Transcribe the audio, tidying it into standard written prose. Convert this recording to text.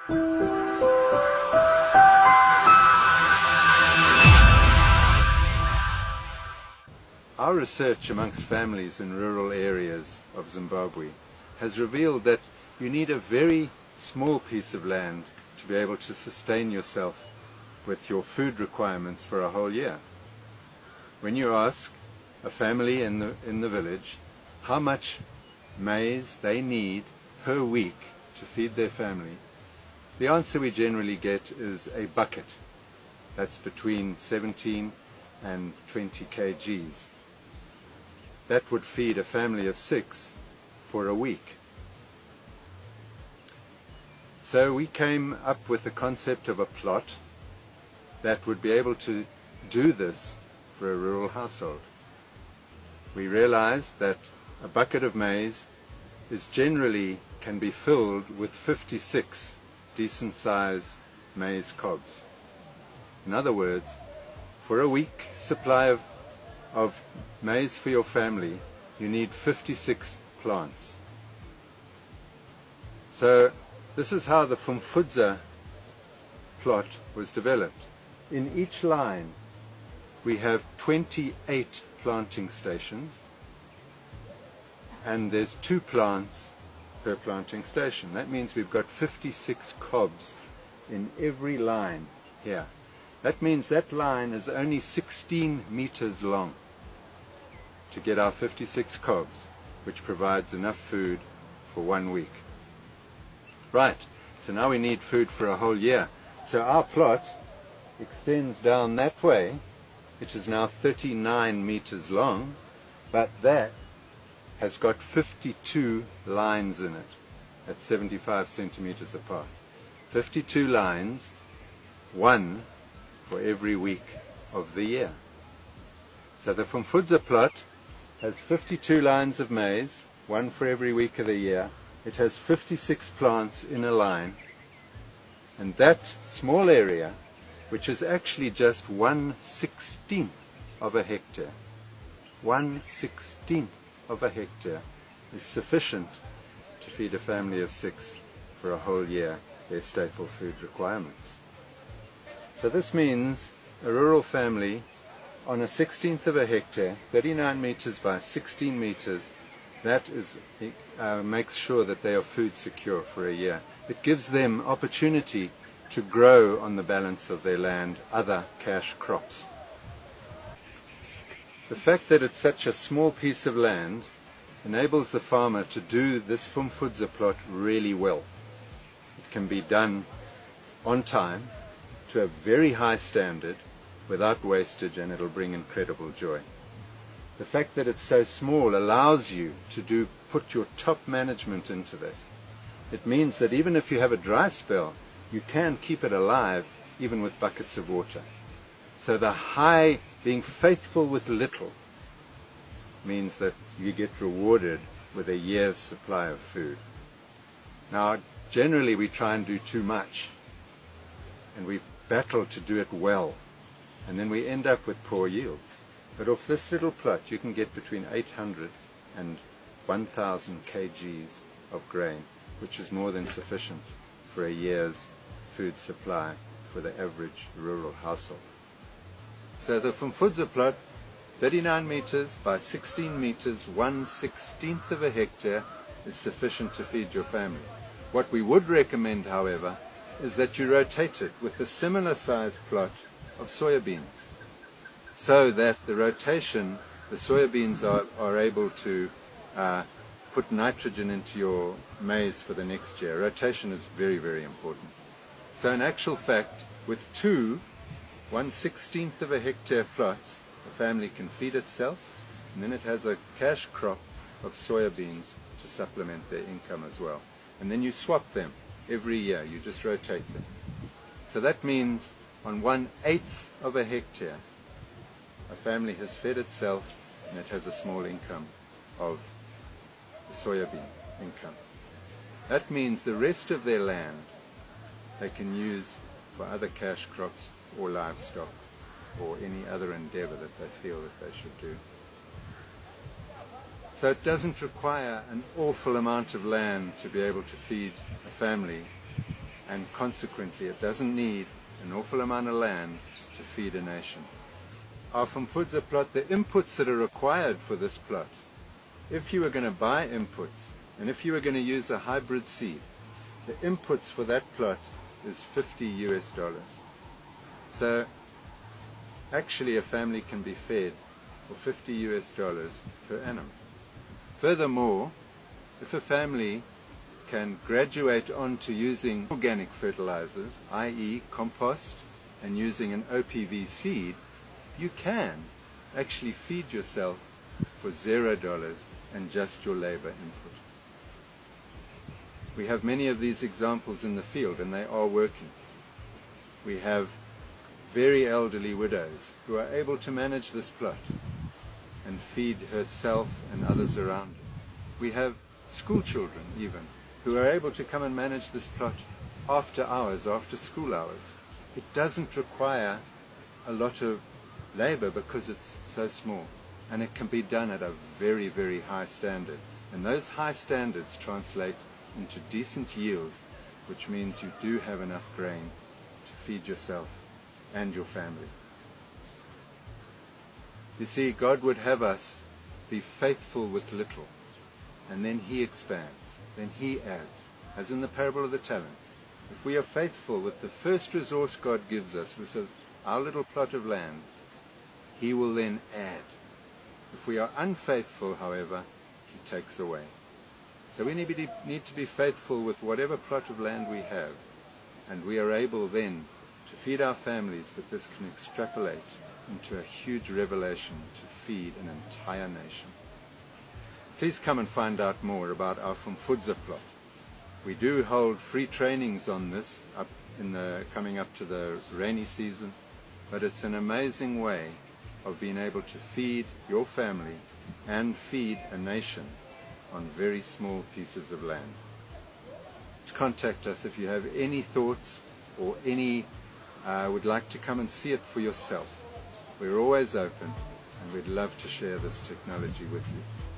Our research amongst families in rural areas of Zimbabwe has revealed that you need a very small piece of land to be able to sustain yourself with your food requirements for a whole year. When you ask a family in the village how much maize they need per week to feed their family, the answer we generally get is a bucket. That's between 17 and 20 kgs. That would feed a family of 6 for a week. So we came up with the concept of a plot that would be able to do this for a rural household. We realized that a bucket of maize can be filled with 56 decent sized maize cobs. In other words, for a week supply of maize for your family, you need 56 plants. So this is how the Fumfudza plot was developed. In each line we have 28 planting stations, and there's 2 plants per planting station. That means we've got 56 cobs in every line here. That means that line is only 16 meters long to get our 56 cobs, which provides enough food for 1 week. Right, so now we need food for a whole year. So our plot extends down that way, which is now 39 meters long, but that has got 52 lines in it at 75 centimeters apart. 52 lines, 1 for every week of the year. So the Fumfudza plot has 52 lines of maize, 1 for every week of the year. It has 56 plants in a line, and that small area, which is actually just 1/16 of a hectare, 1/16 of a hectare, is sufficient to feed a family of 6 for a whole year, their staple food requirements. So this means a rural family on a 16th of a hectare, 39 meters by 16 meters, that makes sure that they are food secure for a year. It gives them opportunity to grow on the balance of their land other cash crops. The fact that it's such a small piece of land enables the farmer to do this Fumfudza plot really well. It can be done on time, to a very high standard, without wastage, and it'll bring incredible joy. The fact that it's so small allows you to put your top management into this. It means that even if you have a dry spell, you can keep it alive even with buckets of water. So being faithful with little means that you get rewarded with a year's supply of food. Now, generally we try and do too much, and we battle to do it well, and then we end up with poor yields. But off this little plot you can get between 800 and 1,000 kgs of grain, which is more than sufficient for a year's food supply for the average rural household. So the Fumfudza plot, 39 meters by 16 meters, 1/16 of a hectare, is sufficient to feed your family. What we would recommend, however, is that you rotate it with a similar sized plot of soybeans, so that the soybeans are able to put nitrogen into your maize for the next year. Rotation is very, very important. So in actual fact, with 2 1/16 of a hectare plots, the family can feed itself, and then it has a cash crop of soybeans to supplement their income as well. And then you swap them every year, you just rotate them. So that means on 1/8 of a hectare, a family has fed itself, and it has a small income of the soybean income. That means the rest of their land they can use for other cash crops or livestock or any other endeavor that they feel that they should do. So it doesn't require an awful amount of land to be able to feed a family and consequently it doesn't need an awful amount of land to feed a nation. Our Fumfudza plot, the inputs that are required for this plot, if you were going to buy inputs and if you were going to use a hybrid seed, the inputs for that plot is $50 US. So actually a family can be fed for $50 US per annum. Furthermore, if a family can graduate on to using organic fertilizers, i.e. compost, and using an OPV seed, you can actually feed yourself for $0 and just your labor input. We have many of these examples in the field and they are working. We have very elderly widows who are able to manage this plot and feed herself and others around her. We have school children even who are able to come and manage this plot after hours, after school hours. It doesn't require a lot of labor because it's so small, and it can be done at a very, very high standard. And those high standards translate into decent yields, which means you do have enough grain to feed yourself and your family. You see, God would have us be faithful with little, and then He expands, then He adds, as in the parable of the talents. If we are faithful with the first resource God gives us, which is our little plot of land, He will then add. If we are unfaithful, however, He takes away. So we need to be faithful with whatever plot of land we have, and we are able then to feed our families, but this can extrapolate into a huge revelation to feed an entire nation. Please come and find out more about our Fumfudza plot. We do hold free trainings on this coming up to the rainy season, but it's an amazing way of being able to feed your family and feed a nation on very small pieces of land. Contact us if you have any thoughts or would like to come and see it for yourself. We're always open and we'd love to share this technology with you.